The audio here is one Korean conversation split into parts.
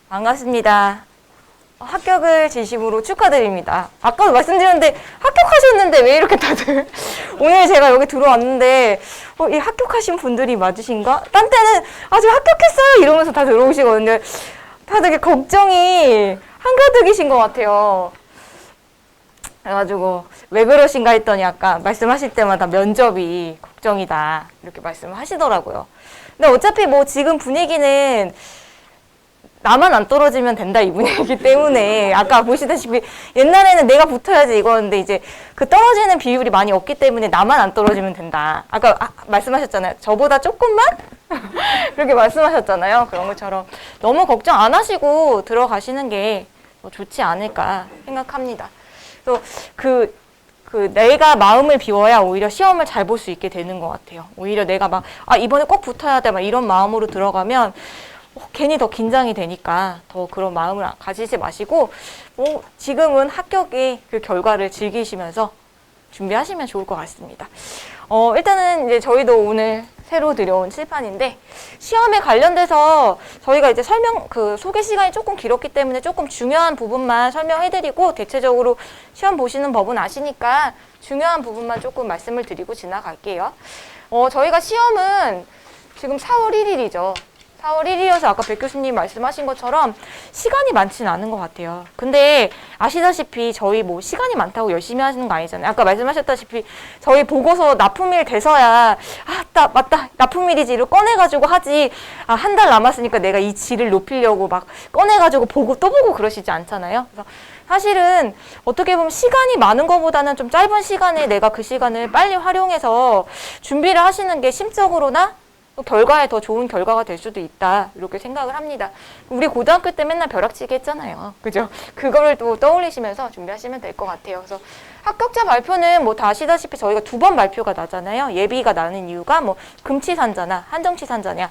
반갑습니다. 합격을 진심으로 축하드립니다. 아까도 말씀드렸는데 합격하셨는데 왜 이렇게 다들 오늘 제가 여기 들어왔는데 이 합격하신 분들이 맞으신가? 딴 때는 저 합격했어요 이러면서 다 들어오시거든요. 다들 되게 걱정이 한가득이신 것 같아요. 그래가지고 왜 그러신가 했더니 아까 말씀하실 때마다 면접이 걱정이다 이렇게 말씀을 하시더라고요. 근데 어차피 뭐 지금 분위기는 나만 안 떨어지면 된다 이 분위기이기 때문에 아까 보시다시피 옛날에는 내가 붙어야지 이거였는데 이제 그 떨어지는 비율이 많이 없기 때문에 나만 안 떨어지면 된다. 아까 말씀하셨잖아요. 저보다 조금만? 그렇게 말씀하셨잖아요. 그런 것처럼 너무 걱정 안 하시고 들어가시는 게 좋지 않을까 생각합니다. 그래서 내가 마음을 비워야 오히려 시험을 잘 볼 수 있게 되는 것 같아요. 오히려 내가 막 이번에 꼭 붙어야 돼 막 이런 마음으로 들어가면 괜히 더 긴장이 되니까 더 그런 마음을 가지지 마시고 지금은 합격의 그 결과를 즐기시면서 준비하시면 좋을 것 같습니다. 일단은 이제 저희도 오늘 새로 들여온 칠판인데 시험에 관련돼서 저희가 이제 소개 시간이 조금 길었기 때문에 조금 중요한 부분만 설명해드리고 대체적으로 시험 보시는 법은 아시니까 중요한 부분만 조금 말씀을 드리고 지나갈게요. 저희가 시험은 지금 4월 1일이죠. 4월 1일이어서 아까 백 교수님 말씀하신 것처럼 시간이 많지는 않은 것 같아요. 근데 아시다시피 저희 뭐 시간이 많다고 열심히 하시는 거 아니잖아요. 아까 말씀하셨다시피 저희 보고서 납품일 돼서야 맞다 납품일이지 이를 꺼내가지고 하지 한 달 남았으니까 내가 이 질을 높이려고 막 꺼내가지고 보고 또 보고 그러시지 않잖아요. 그래서 사실은 어떻게 보면 시간이 많은 것보다는 좀 짧은 시간에 내가 그 시간을 빨리 활용해서 준비를 하시는 게 심적으로나 또 결과에 더 좋은 결과가 될 수도 있다 이렇게 생각을 합니다. 우리 고등학교 때 맨날 벼락치기 했잖아요. 그죠? 그거를 또 떠올리시면서 준비하시면 될 것 같아요. 그래서 합격자 발표는 뭐 다 아시다시피 저희가 2번 발표가 나잖아요. 예비가 나는 이유가 뭐 금치산자나 한정치산자냐.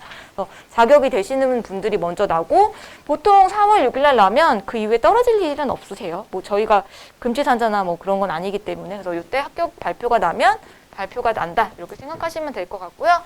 자격이 되시는 분들이 먼저 나고 보통 4월 6일 날 나면 그 이후에 떨어질 일은 없으세요. 뭐 저희가 금치산자나 뭐 그런 건 아니기 때문에 그래서 이때 합격 발표가 나면 발표가 난다 이렇게 생각하시면 될 것 같고요.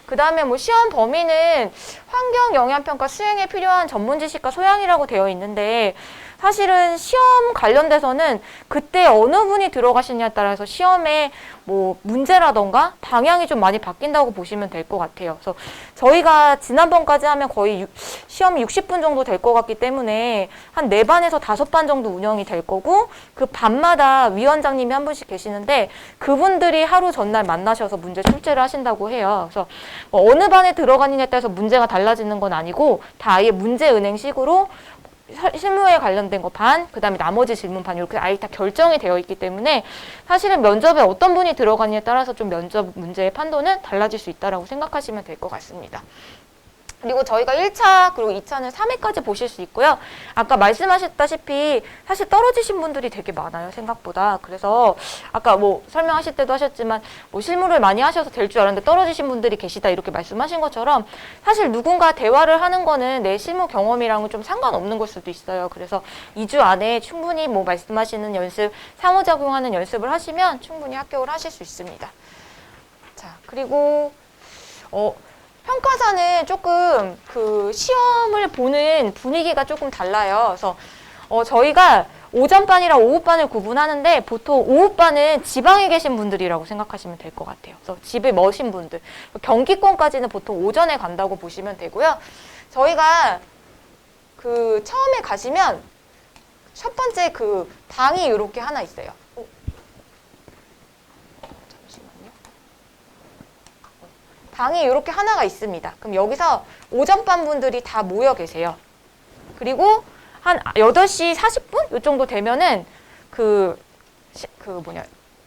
그 다음에 뭐 시험 범위는 환경 영향평가 수행에 필요한 전문 지식과 소양이라고 되어 있는데 사실은 시험 관련돼서는 그때 어느 분이 들어가시냐에 따라서 시험의 뭐 문제라던가 방향이 좀 많이 바뀐다고 보시면 될 것 같아요. 그래서 저희가 지난번까지 하면 거의 시험이 60분 정도 될 것 같기 때문에 한 4반에서 5반 정도 운영이 될 거고 그 반마다 위원장님이 한 분씩 계시는데 그분들이 하루 전날 만나셔서 문제 출제를 하신다고 해요. 그래서 어느 반에 들어가느냐에 따라서 문제가 달라지는 건 아니고 다 아예 문제 은행식으로 실무에 관련된 거 반, 그 다음에 나머지 질문 반 이렇게 아예 다 결정이 되어 있기 때문에 사실은 면접에 어떤 분이 들어가느냐에 따라서 좀 면접 문제의 판도는 달라질 수 있다고 생각하시면 될 것 같습니다. 그리고 저희가 1차 그리고 2차는 3회까지 보실 수 있고요. 아까 말씀하셨다시피 사실 떨어지신 분들이 되게 많아요. 생각보다. 그래서 아까 뭐 설명하실 때도 하셨지만 뭐 실무를 많이 하셔서 될 줄 알았는데 떨어지신 분들이 계시다 이렇게 말씀하신 것처럼 사실 누군가 대화를 하는 거는 내 실무 경험이랑은 좀 상관없는 걸 수도 있어요. 그래서 2주 안에 충분히 뭐 말씀하시는 연습, 상호작용하는 연습을 하시면 충분히 합격을 하실 수 있습니다. 자, 그리고 평가사는 조금 그 시험을 보는 분위기가 조금 달라요. 그래서 저희가 오전반이랑 오후반을 구분하는데 보통 오후반은 지방에 계신 분들이라고 생각하시면 될 것 같아요. 그래서 집에 머신 분들. 경기권까지는 보통 오전에 간다고 보시면 되고요. 저희가 그 처음에 가시면 첫 번째 그 방이 이렇게 하나 있어요. 방이 이렇게 하나가 있습니다. 그럼 여기서 오전반 분들이 다 모여 계세요. 그리고 한 8시 40분? 요 정도 되면은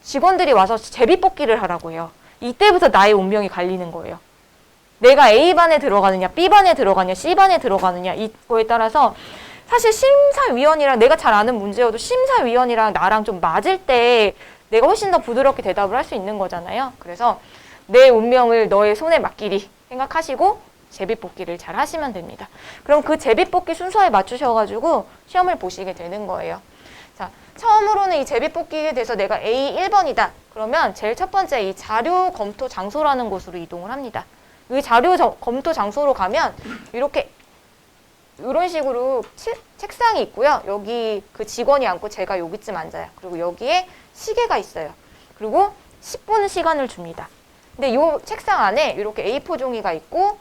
직원들이 와서 제비뽑기를 하라고 해요. 이때부터 나의 운명이 갈리는 거예요. 내가 A반에 들어가느냐, B반에 들어가느냐, C반에 들어가느냐 이거에 따라서 사실 심사위원이랑 내가 잘 아는 문제여도 심사위원이랑 나랑 좀 맞을 때 내가 훨씬 더 부드럽게 대답을 할 수 있는 거잖아요. 그래서 내 운명을 너의 손에 맡기리 생각하시고 제비뽑기를 잘 하시면 됩니다. 그럼 그 제비뽑기 순서에 맞추셔가지고 시험을 보시게 되는 거예요. 자, 처음으로는 이 제비뽑기에 대해서 내가 A1번이다. 그러면 제일 첫 번째 이 자료 검토 장소라는 곳으로 이동을 합니다. 이 자료 검토 장소로 가면 이렇게 이런 식으로 책상이 있고요. 여기 그 직원이 앉고 제가 여기쯤 앉아요. 그리고 여기에 시계가 있어요. 그리고 10분 시간을 줍니다. 근데 이 책상 안에 이렇게 A4 종이가 있고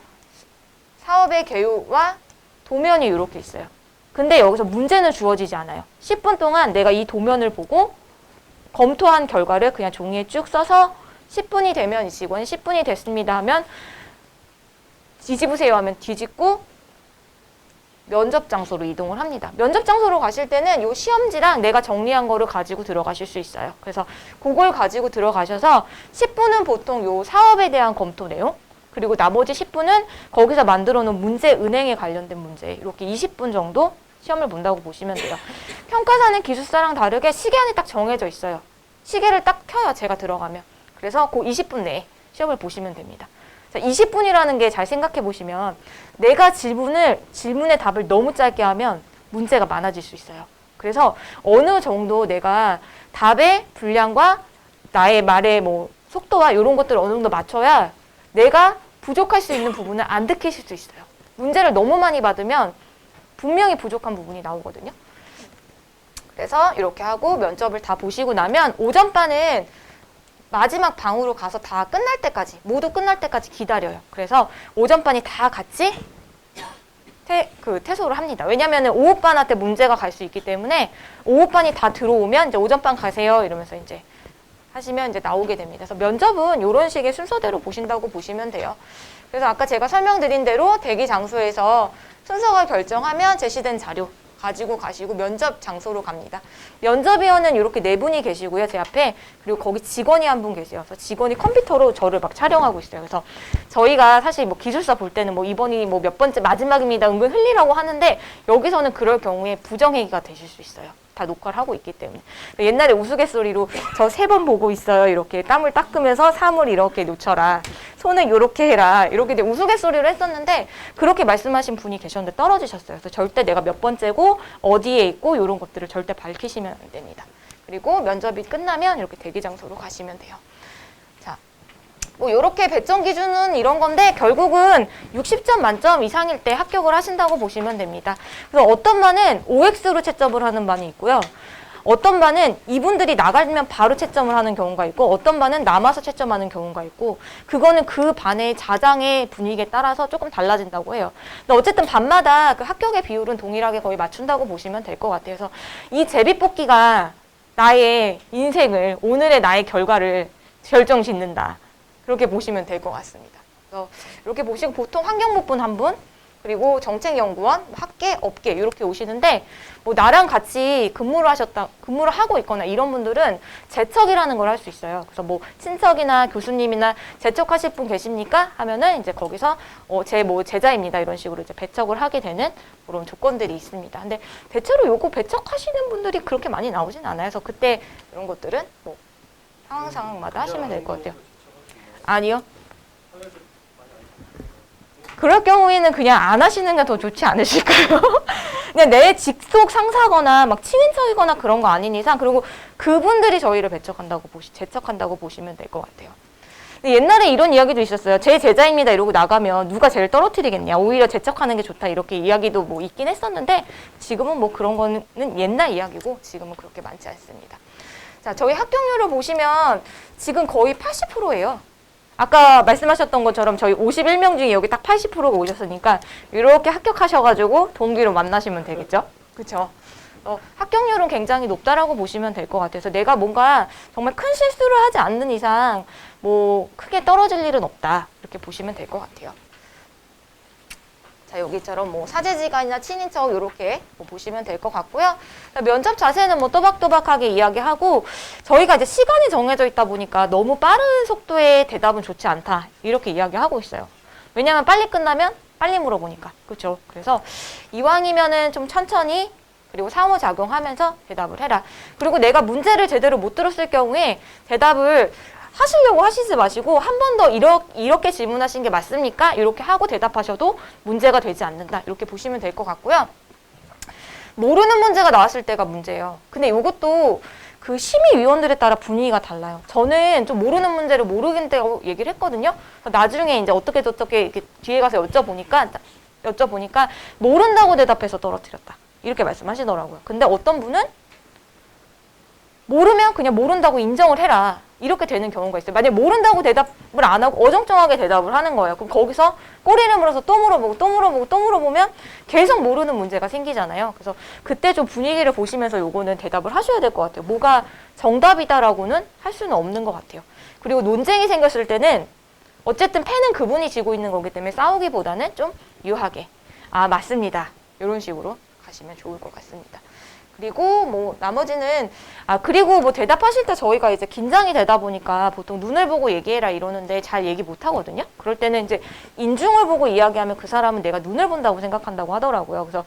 사업의 개요와 도면이 이렇게 있어요. 근데 여기서 문제는 주어지지 않아요. 10분 동안 내가 이 도면을 보고 검토한 결과를 그냥 종이에 쭉 써서 10분이 되면 이 직원이 10분이 됐습니다 하면 뒤집으세요 하면 뒤집고 면접 장소로 이동을 합니다. 면접 장소로 가실 때는 이 시험지랑 내가 정리한 거를 가지고 들어가실 수 있어요. 그래서 그걸 가지고 들어가셔서 10분은 보통 요 사업에 대한 검토 내용, 그리고 나머지 10분은 거기서 만들어 놓은 문제, 은행에 관련된 문제, 이렇게 20분 정도 시험을 본다고 보시면 돼요. 평가사는 기숙사랑 다르게 시간이 딱 정해져 있어요. 시계를 딱 켜요, 제가 들어가면. 그래서 그 20분 내에 시험을 보시면 됩니다. 20분이라는 게 잘 생각해 보시면 내가 질문의 답을 너무 짧게 하면 문제가 많아질 수 있어요. 그래서 어느 정도 내가 답의 분량과 나의 말의 뭐 속도와 이런 것들을 어느 정도 맞춰야 내가 부족할 수 있는 부분을 안 들키실 수 있어요. 문제를 너무 많이 받으면 분명히 부족한 부분이 나오거든요. 그래서 이렇게 하고 면접을 다 보시고 나면 오전반은 마지막 방으로 가서 다 끝날 때까지, 모두 끝날 때까지 기다려요. 그래서 오전반이 다 같이 퇴소를 합니다. 왜냐면은 오후반한테 문제가 갈 수 있기 때문에 오후반이 다 들어오면 이제 오전반 가세요 이러면서 이제 하시면 이제 나오게 됩니다. 그래서 면접은 이런 식의 순서대로 보신다고 보시면 돼요. 그래서 아까 제가 설명드린 대로 대기 장소에서 순서가 결정하면 제시된 자료 가지고 가시고 면접 장소로 갑니다. 면접위원은 이렇게 네 분이 계시고요, 제 앞에. 그리고 거기 직원이 한 분 계세요. 그래서 직원이 컴퓨터로 저를 막 촬영하고 있어요. 그래서 저희가 사실 뭐 기술사 볼 때는 뭐 이번이 뭐 몇 번째 마지막입니다 은근 흘리라고 하는데 여기서는 그럴 경우에 부정행위가 되실 수 있어요. 다 녹화를 하고 있기 때문에. 옛날에 우스갯소리로 저 3번 보고 있어요. 이렇게 땀을 닦으면서 3을 이렇게 놓쳐라. 손을 이렇게 해라. 이렇게 우스갯소리를 했었는데 그렇게 말씀하신 분이 계셨는데 떨어지셨어요. 그래서 절대 내가 몇 번째고 어디에 있고 이런 것들을 절대 밝히시면 안 됩니다. 그리고 면접이 끝나면 이렇게 대기 장소로 가시면 돼요. 자, 뭐 이렇게 배정 기준은 이런 건데 결국은 60점 만점 이상일 때 합격을 하신다고 보시면 됩니다. 그래서 어떤 반은 OX로 채점을 하는 반이 있고요. 어떤 반은 이분들이 나가면 바로 채점을 하는 경우가 있고 어떤 반은 남아서 채점하는 경우가 있고 그거는 그 반의 자장의 분위기에 따라서 조금 달라진다고 해요. 근데 어쨌든 반마다 그 합격의 비율은 동일하게 거의 맞춘다고 보시면 될 것 같아요. 그래서 이 제비뽑기가 나의 인생을, 오늘의 나의 결과를 결정짓는다. 그렇게 보시면 될 것 같습니다. 그래서 이렇게 보시고 보통 환경부분 한 분, 그리고 정책연구원, 학계, 업계 이렇게 오시는데 뭐 나랑 같이 근무를 하고 있거나 이런 분들은 재척이라는 걸 할 수 있어요. 그래서 뭐 친척이나 교수님이나 재척하실 분 계십니까? 하면은 이제 거기서 제 뭐 제자입니다 이런 식으로 이제 배척을 하게 되는 그런 조건들이 있습니다. 근데 대체로 요거 배척하시는 분들이 그렇게 많이 나오진 않아요. 그래서 그때 이런 것들은 뭐 상황마다 하시면 될 것 같아요. 아니요. 그럴 경우에는 그냥 안 하시는 게 더 좋지 않으실까요? 그냥 내 직속 상사거나 막 친인척이거나 그런 거 아닌 이상, 그리고 그분들이 저희를 재척한다고 보시면 될 것 같아요. 옛날에 이런 이야기도 있었어요. 제 제자입니다 이러고 나가면 누가 제일 떨어뜨리겠냐. 오히려 재척하는 게 좋다 이렇게 이야기도 뭐 있긴 했었는데 지금은 뭐 그런 거는 옛날 이야기고 지금은 그렇게 많지 않습니다. 자, 저희 합격률을 보시면 지금 거의 80%예요. 아까 말씀하셨던 것처럼 저희 51명 중에 여기 딱 80%가 오셨으니까 이렇게 합격하셔가지고 동기로 만나시면 되겠죠? 그렇죠? 합격률은 굉장히 높다라고 보시면 될 것 같아서 내가 뭔가 정말 큰 실수를 하지 않는 이상 뭐 크게 떨어질 일은 없다 이렇게 보시면 될 것 같아요. 자, 여기처럼 뭐 사제지간이나 친인척 이렇게 뭐 보시면 될 것 같고요. 면접 자세는 뭐 또박또박하게 이야기하고 저희가 이제 시간이 정해져 있다 보니까 너무 빠른 속도의 대답은 좋지 않다 이렇게 이야기하고 있어요. 왜냐하면 빨리 끝나면 빨리 물어보니까. 그렇죠? 그래서 이왕이면은 좀 천천히 그리고 상호작용하면서 대답을 해라. 그리고 내가 문제를 제대로 못 들었을 경우에 대답을 하시려고 하시지 마시고 한 번 더 이렇게 질문하신 게 맞습니까? 이렇게 하고 대답하셔도 문제가 되지 않는다. 이렇게 보시면 될 것 같고요. 모르는 문제가 나왔을 때가 문제예요. 근데 이것도 그 심의위원들에 따라 분위기가 달라요. 저는 좀 모르는 문제를 모르겠다고 얘기를 했거든요. 나중에 이제 어떻게 이렇게 뒤에 가서 여쭤보니까 여쭤보니까 모른다고 대답해서 떨어뜨렸다. 이렇게 말씀하시더라고요. 근데 어떤 분은 모르면 그냥 모른다고 인정을 해라. 이렇게 되는 경우가 있어요. 만약에 모른다고 대답을 안 하고 어정쩡하게 대답을 하는 거예요. 그럼 거기서 꼬리를 물어서 또 물어보고 또 물어보고 또 물어보면 계속 모르는 문제가 생기잖아요. 그래서 그때 좀 분위기를 보시면서 요거는 대답을 하셔야 될 것 같아요. 뭐가 정답이다라고는 할 수는 없는 것 같아요. 그리고 논쟁이 생겼을 때는 어쨌든 패는 그분이 지고 있는 거기 때문에 싸우기보다는 좀 유하게 아 맞습니다. 이런 식으로 가시면 좋을 것 같습니다. 그리고 뭐 나머지는 그리고 뭐 대답하실 때 저희가 이제 긴장이 되다 보니까 보통 눈을 보고 얘기해라 이러는데 잘 얘기 못 하거든요. 그럴 때는 이제 인중을 보고 이야기하면 그 사람은 내가 눈을 본다고 생각한다고 하더라고요. 그래서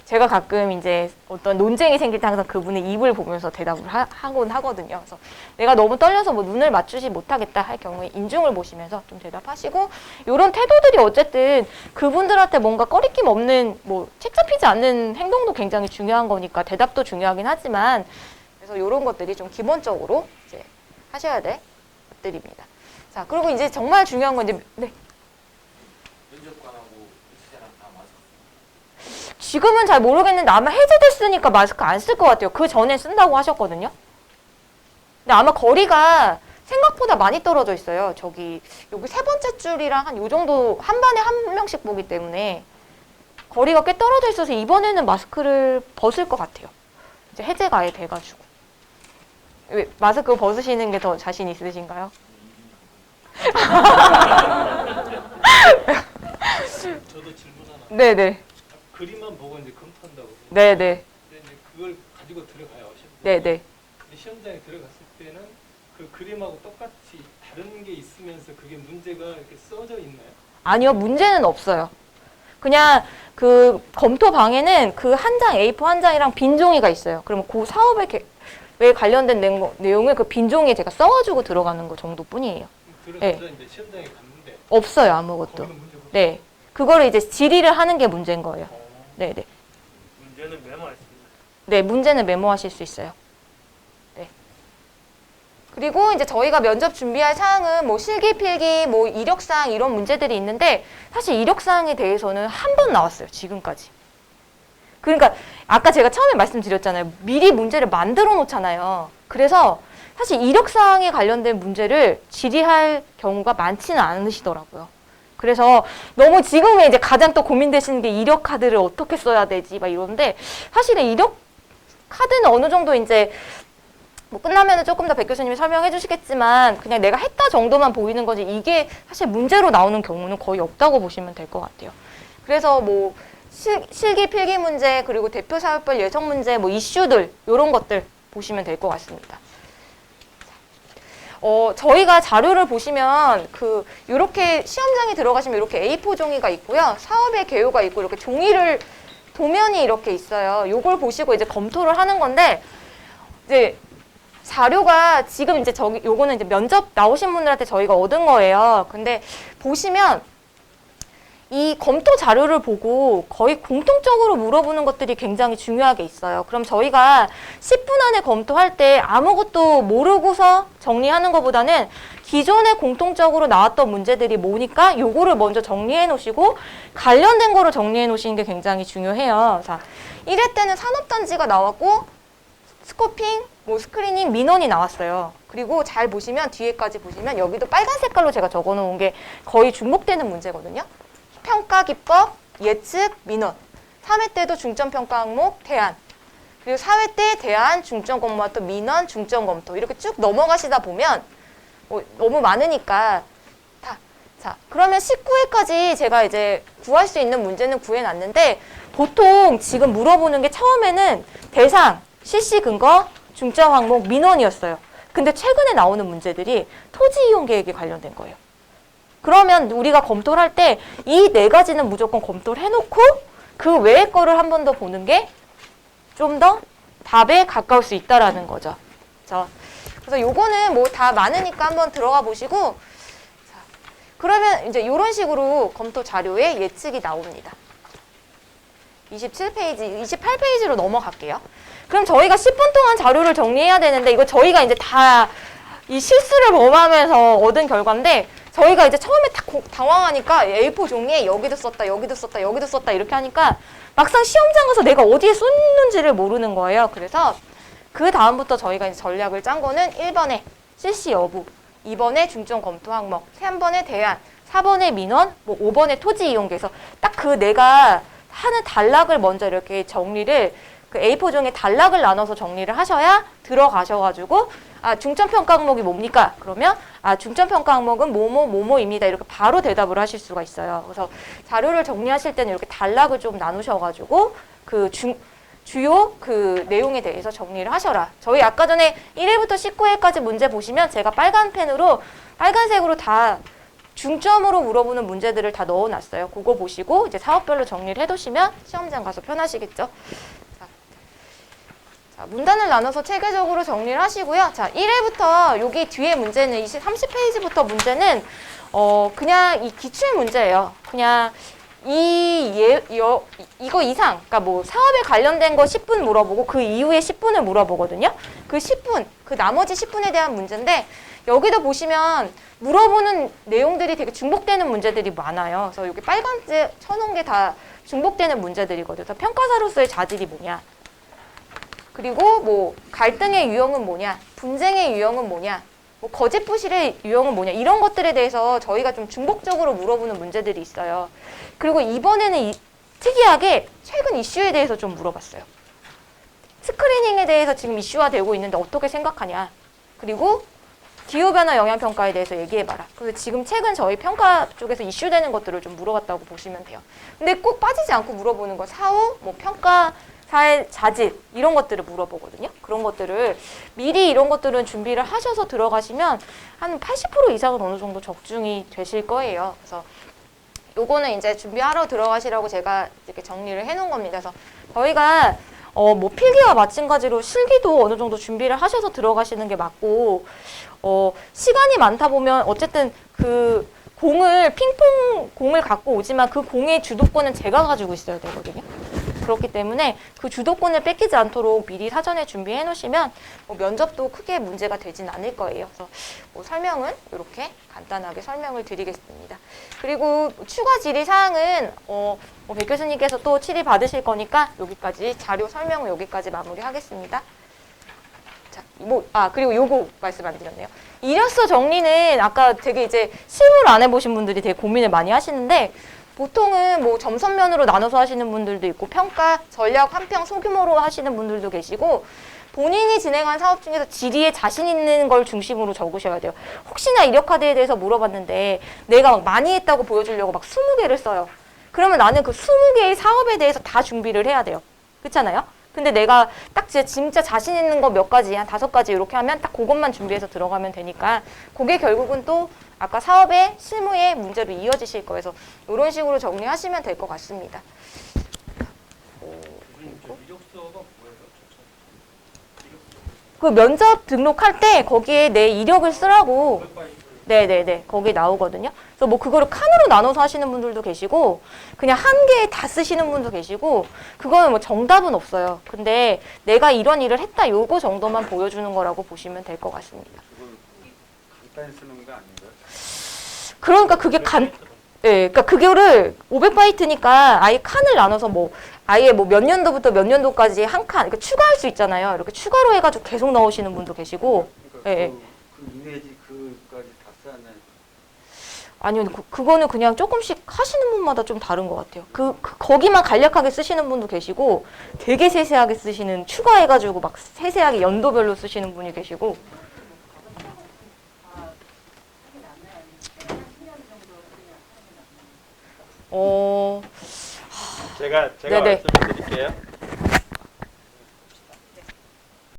제가 가끔 이제 어떤 논쟁이 생길 때 항상 그분의 입을 보면서 대답을 하곤 하거든요. 그래서 내가 너무 떨려서 뭐 눈을 맞추지 못하겠다 할 경우에 인중을 보시면서 좀 대답하시고 이런 태도들이 어쨌든 그분들한테 뭔가 꺼리낌 없는 뭐 책 잡히지 않는 행동도 굉장히 중요한 거니까 대답도 중요하긴 하지만 그래서 이런 것들이 좀 기본적으로 이제 하셔야 될 것들입니다. 자, 그리고 이제 정말 중요한 건 이제 네. 지금은 잘 모르겠는데 아마 해제됐으니까 마스크 안 쓸 것 같아요. 그 전에 쓴다고 하셨거든요. 근데 아마 거리가 생각보다 많이 떨어져 있어요. 여기 세 번째 줄이랑 한 요 정도 한 반에 한 명씩 보기 때문에 거리가 꽤 떨어져 있어서 이번에는 마스크를 벗을 것 같아요. 이제 해제가 아예 돼가지고. 왜 마스크 벗으시는 게 더 자신 있으신가요? 저도 질문 하나. 네네. 그림만 보고 이제 검토한다고. 네네. 근데 이제 그걸 가지고 들어가요. 시험장에. 네네. 근데 시험장에 들어갔을 때는 그 그림하고 똑같이 다른 게 있으면서 그게 문제가 이렇게 써져 있나요? 아니요, 문제는 없어요. 그냥 그 검토 방에는 그 한 장, A4 한 장이랑 빈 종이가 있어요. 그러면 그 사업에 관련된 내용을 그 빈 종이에 제가 써가지고 들어가는 거 정도뿐이에요. 들어가서 이제 시험장에 갔는데 없어요, 아무것도. 거기는 문제가 없어요. 네. 그거를 이제 질의를 하는 게 문제인 거예요. 네네. 문제는 메모할 수 있나요? 네, 문제는 메모하실 수 있어요. 네. 그리고 이제 저희가 면접 준비할 사항은 뭐 실기, 필기, 뭐 이력사항 이런 문제들이 있는데 사실 이력사항에 대해서는 한 번 나왔어요, 지금까지. 그러니까 아까 제가 처음에 말씀드렸잖아요. 미리 문제를 만들어 놓잖아요. 그래서 사실 이력사항에 관련된 문제를 질의할 경우가 많지는 않으시더라고요. 그래서 너무 지금에 이제 가장 또 고민되시는 게 이력 카드를 어떻게 써야 되지 막 이런데 사실은 이력 카드는 어느 정도 이제 뭐 끝나면은 조금 더 백 교수님이 설명해 주시겠지만 그냥 내가 했다 정도만 보이는 거지 이게 사실 문제로 나오는 경우는 거의 없다고 보시면 될 것 같아요. 그래서 뭐 실기 필기 문제 그리고 대표 사업별 예성 문제 뭐 이슈들 이런 것들 보시면 될 것 같습니다. 저희가 자료를 보시면 요렇게 시험장에 들어가시면 이렇게 A4 종이가 있고요. 사업의 개요가 있고 이렇게 도면이 이렇게 있어요. 요걸 보시고 이제 검토를 하는 건데 이제 자료가 지금 이제 요거는 이제 면접 나오신 분들한테 저희가 얻은 거예요. 근데 보시면 이 검토 자료를 보고 거의 공통적으로 물어보는 것들이 굉장히 중요하게 있어요. 그럼 저희가 10분 안에 검토할 때 아무것도 모르고서 정리하는 것보다는 기존에 공통적으로 나왔던 문제들이 뭐니까 요거를 먼저 정리해 놓으시고 관련된 거를 정리해 놓으시는 게 굉장히 중요해요. 자, 1회 때는 산업단지가 나왔고 스코핑, 뭐 스크리닝, 민원이 나왔어요. 그리고 잘 보시면 뒤에까지 보시면 여기도 빨간 색깔로 제가 적어 놓은 게 거의 중복되는 문제거든요. 평가 기법, 예측, 민원. 3회 때도 중점평가 항목, 대안. 그리고 4회 때 대안, 중점 검토, 또 민원, 중점 검토. 이렇게 쭉 넘어가시다 보면 너무 많으니까 자, 그러면 19회까지 제가 이제 구할 수 있는 문제는 구해놨는데 보통 지금 물어보는 게 처음에는 대상, 실시 근거, 중점 항목, 민원이었어요. 근데 최근에 나오는 문제들이 토지 이용 계획에 관련된 거예요. 그러면 우리가 검토를 할 때 이 네 가지는 무조건 검토를 해놓고 그 외의 거를 한 번 더 보는 게 좀 더 답에 가까울 수 있다라는 거죠. 그래서 요거는 뭐 다 많으니까 한번 들어가 보시고 자, 그러면 이제 이런 식으로 검토 자료에 예측이 나옵니다. 27페이지, 28페이지로 넘어갈게요. 그럼 저희가 10분 동안 자료를 정리해야 되는데 이거 저희가 이제 다 이 실수를 범하면서 얻은 결과인데 저희가 이제 처음에 딱 당황하니까 A4 종이에 여기도 썼다, 여기도 썼다, 여기도 썼다 이렇게 하니까 막상 시험장 가서 내가 어디에 쏟는지를 모르는 거예요. 그래서 그 다음부터 저희가 이제 전략을 짠 거는 1번에 실시 여부, 2번에 중점 검토 항목, 3번에 대안, 4번에 민원, 뭐 5번에 토지 이용계에서 딱 그 내가 하는 단락을 먼저 이렇게 정리를 그 A4 종에 단락을 나눠서 정리를 하셔야 들어가셔가지고 아 중점평가 항목이 뭡니까? 그러면 아 중점평가 항목은 뭐뭐뭐뭐입니다. 이렇게 바로 대답을 하실 수가 있어요. 그래서 자료를 정리하실 때는 이렇게 단락을 좀 나누셔가지고 그 주요 그 내용에 대해서 정리를 하셔라. 저희 아까 전에 1회부터 19회까지 문제 보시면 제가 빨간색으로 다 중점으로 물어보는 문제들을 다 넣어놨어요. 그거 보시고 이제 사업별로 정리를 해두시면 시험장 가서 편하시겠죠. 자, 문단을 나눠서 체계적으로 정리를 하시고요. 자, 1회부터 여기 뒤에 문제는 30페이지부터 문제는 그냥 이 기출 문제예요. 그냥 이거 이상, 그러니까 뭐 사업에 관련된 거 10분 물어보고 그 이후에 10분을 물어보거든요. 그 10분, 그 나머지 10분에 대한 문제인데 여기도 보시면 물어보는 내용들이 되게 중복되는 문제들이 많아요. 그래서 여기 빨간색 쳐놓은 게 다 중복되는 문제들이거든요. 그래서 평가사로서의 자질이 뭐냐, 그리고 뭐 갈등의 유형은 뭐냐, 분쟁의 유형은 뭐냐, 뭐 거짓부실의 유형은 뭐냐, 이런 것들에 대해서 저희가 좀 중복적으로 물어보는 문제들이 있어요. 그리고 이번에는 특이하게 최근 이슈에 대해서 좀 물어봤어요. 스크리닝에 대해서 지금 이슈화되고 있는데 어떻게 생각하냐, 그리고 기후변화 영향평가에 대해서 얘기해봐라. 그래서 지금 최근 저희 평가 쪽에서 이슈되는 것들을 좀 물어봤다고 보시면 돼요. 근데 꼭 빠지지 않고 물어보는 건 사후, 뭐 평가사의 자질 이런 것들을 물어보거든요. 그런 것들을 미리 이런 것들은 준비를 하셔서 들어가시면 한 80% 이상은 어느 정도 적중이 되실 거예요. 그래서 요거는 이제 준비하러 들어가시라고 제가 이렇게 정리를 해놓은 겁니다. 그래서 저희가 뭐 필기와 마찬가지로 실기도 어느 정도 준비를 하셔서 들어가시는 게 맞고, 시간이 많다 보면 어쨌든 그 공을 갖고 오지만 그 공의 주도권은 제가 가지고 있어야 되거든요. 그렇기 때문에 그 주도권을 뺏기지 않도록 미리 사전에 준비해 놓으시면 뭐 면접도 크게 문제가 되진 않을 거예요. 그래서 뭐 설명은 이렇게 간단하게 설명을 드리겠습니다. 그리고 추가 질의 사항은 백 교수님께서 또 질의 받으실 거니까 여기까지 자료 설명은 여기까지 마무리하겠습니다. 자, 그리고 요거 말씀 안 드렸네요. 이력서 정리는 아까 되게 이제 실무를 안 해보신 분들이 되게 고민을 많이 하시는데, 보통은 뭐 점선면으로 나눠서 하시는 분들도 있고 평가, 전략, 환평, 소규모로 하시는 분들도 계시고, 본인이 진행한 사업 중에서 질의에 자신 있는 걸 중심으로 적으셔야 돼요. 혹시나 이력카드에 대해서 물어봤는데 내가 막 많이 했다고 보여주려고 막 20개를 써요. 그러면 나는 그 20개의 사업에 대해서 다 준비를 해야 돼요. 그렇잖아요? 근데 내가 딱 진짜 자신 있는 거 몇 가지, 한 5가지 이렇게 하면 딱 그것만 준비해서 들어가면 되니까 그게 결국은 또 아까 사업의 실무의 문제로 이어지실 거예요. 그래서 이런 식으로 정리하시면 될 것 같습니다. 이력서가 뭐예요? 그 면접 등록할 때 거기에 내 이력을 쓰라고. 네네네. 거기 나오거든요. 그래서 뭐 그거를 칸으로 나눠서 하시는 분들도 계시고, 그냥 한 개에 다 쓰시는 분도 계시고, 그거는 뭐 정답은 없어요. 근데 내가 이런 일을 했다, 요거 정도만 보여주는 거라고 보시면 될 것 같습니다. 간단히 쓰는 거 아닌가요? 그러니까 그게 그러니까 그거를 500바이트니까 아예 칸을 나눠서 뭐 아예 뭐 몇 년도부터 몇 년도까지 한 칸, 그러니까 추가할 수 있잖아요. 이렇게 추가로 해가지고 계속 넣으시는 분도 계시고. 그러니까 예. 그 이미지 그까지 다 써야 아니요, 그거는 그냥 조금씩 하시는 분마다 좀 다른 것 같아요. 거기만 간략하게 쓰시는 분도 계시고, 되게 세세하게 쓰시는, 추가해가지고 막 세세하게 연도별로 쓰시는 분이 계시고. 제가 네네. 말씀을 드릴게요.